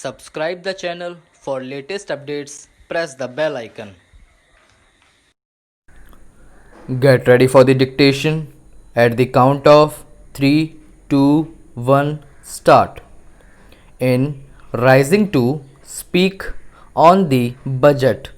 Subscribe the channel for latest updates. Press the bell icon. Get ready for the dictation. At the count of 3, 2, 1, start. In rising to speak on the budget,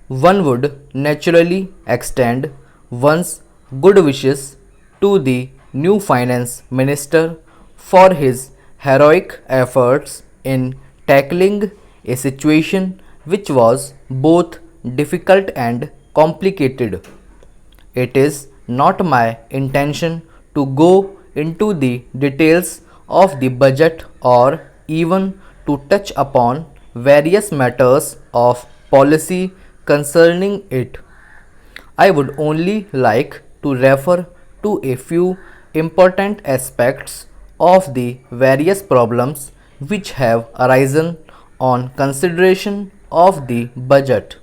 one would naturally extend one's good wishes to the new finance minister for his heroic efforts in tackling a situation which was both difficult and complicated. It is not my intention to go into the details of the budget or even to touch upon various matters of policy concerning it. I would only like to refer to a few important aspects of the various problems which have arisen on consideration of the budget.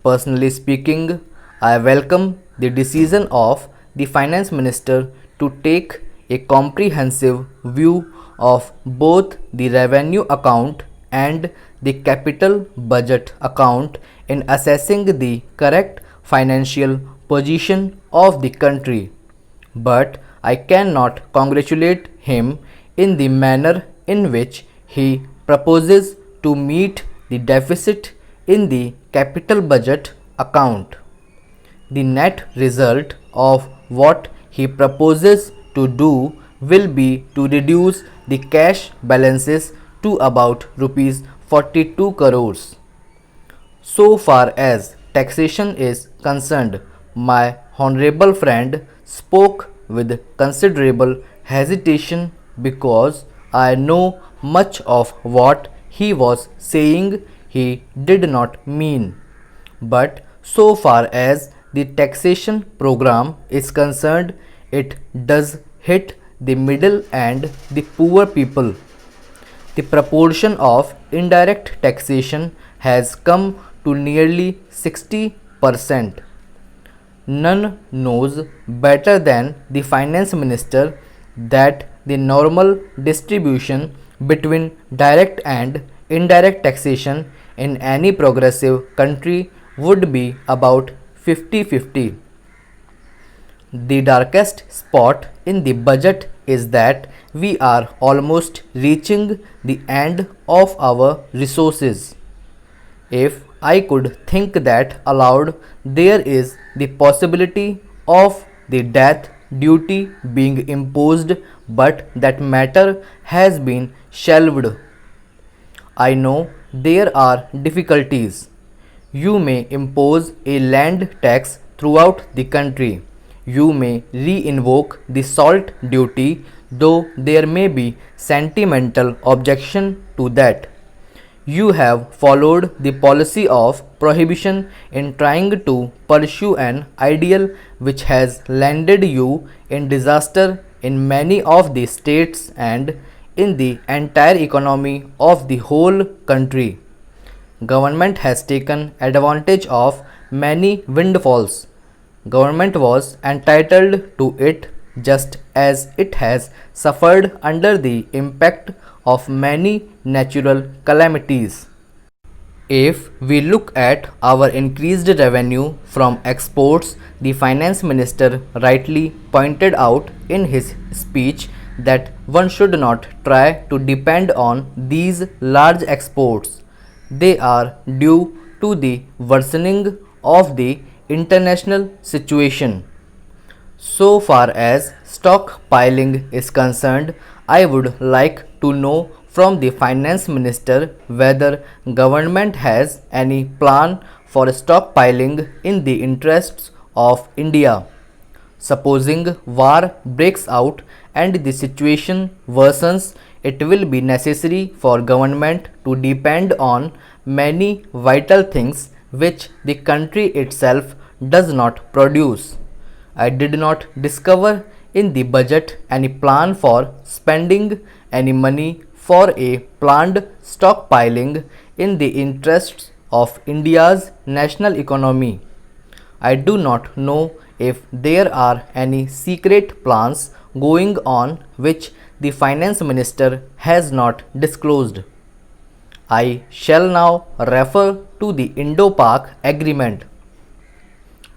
Personally speaking, I welcome the decision of the Finance Minister to take a comprehensive view of both the revenue account and the capital budget account in assessing the correct financial position of the country. But I cannot congratulate him in the manner in which he proposes to meet the deficit in the capital budget account. The net result of what he proposes to do will be to reduce the cash balances to about rupees 42 crores. So far as taxation is concerned, my honorable friend spoke with considerable hesitation because I know much of what he was saying he did not mean. But so far as the taxation program is concerned, it does hit the middle and the poor people. The proportion of indirect taxation has come to nearly 60%. None knows better than the finance minister that the normal distribution between direct and indirect taxation in any progressive country would be about 50-50. The darkest spot in the budget is that we are almost reaching the end of our resources. If I could think that aloud, there is the possibility of the death duty being imposed, but that matter has been shelved. I know there are difficulties. You may impose a land tax throughout the country. You may re-invoke the salt duty, though there may be sentimental objection to that. You have followed the policy of prohibition in trying to pursue an ideal which has landed you in disaster in many of the states and in the entire economy of the whole country. Government has taken advantage of many windfalls. Government was entitled to it just as it has suffered under the impact of many natural calamities. If we look at our increased revenue from exports, the finance minister rightly pointed out in his speech that one should not try to depend on these large exports. They are due to the worsening of the international situation. So far as stockpiling is concerned, I would like to know from the finance minister whether government has any plan for stockpiling in the interests of India. Supposing war breaks out and the situation worsens, it will be necessary for government to depend on many vital things which the country itself does not produce. I did not discover in the budget any plan for spending any money for a planned stockpiling in the interests of India's national economy. I do not know if there are any secret plans going on which the finance minister has not disclosed. I shall now refer to the Indo-Pak Agreement.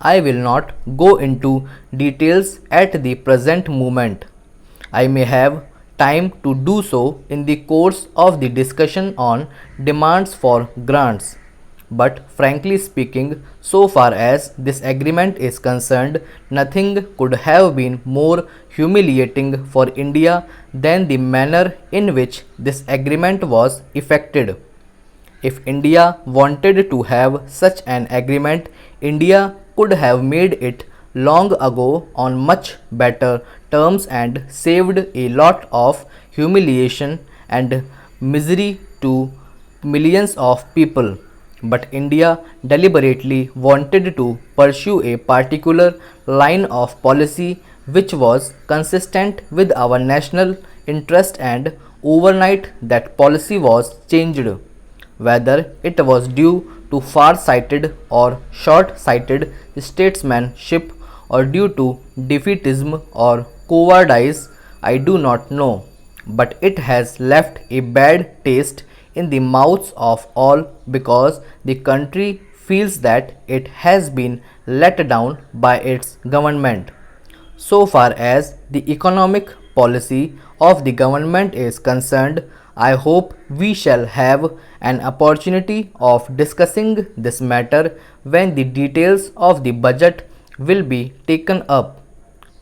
I will not go into details at the present moment. I may have time to do so in the course of the discussion on demands for grants. But frankly speaking, so far as this agreement is concerned, nothing could have been more humiliating for India than the manner in which this agreement was effected. If India wanted to have such an agreement, India could have made it long ago on much better terms and saved a lot of humiliation and misery to millions of people. But India deliberately wanted to pursue a particular line of policy which was consistent with our national interest, and overnight that policy was changed. Whether it was due to far-sighted or short-sighted statesmanship or due to defeatism or cowardice, I do not know, but it has left a bad taste in the mouths of all because the country feels that it has been let down by its government. So far as the economic policy of the government is concerned, I hope we shall have an opportunity of discussing this matter when the details of the budget will be taken up.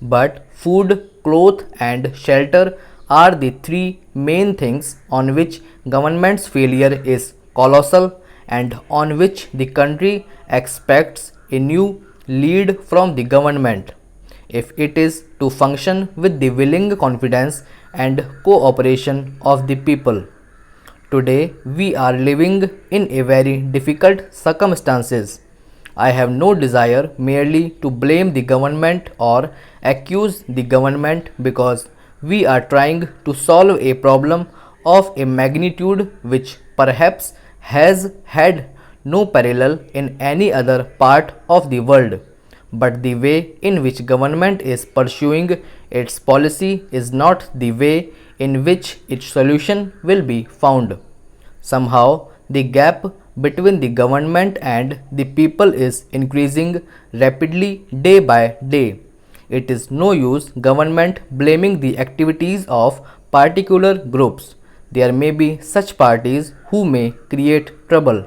But food, cloth and shelter are the three main things on which government's failure is colossal and on which the country expects a new lead from the government if it is to function with the willing confidence and cooperation of the people. Today we are living in a very difficult circumstances. I have no desire merely to blame the government or accuse the government because we are trying to solve a problem of a magnitude which perhaps has had no parallel in any other part of the world. But the way in which government is pursuing its policy is not the way in which its solution will be found. Somehow the gap between the government and the people is increasing rapidly day by day. It is no use government blaming the activities of particular groups. There may be such parties who may create trouble.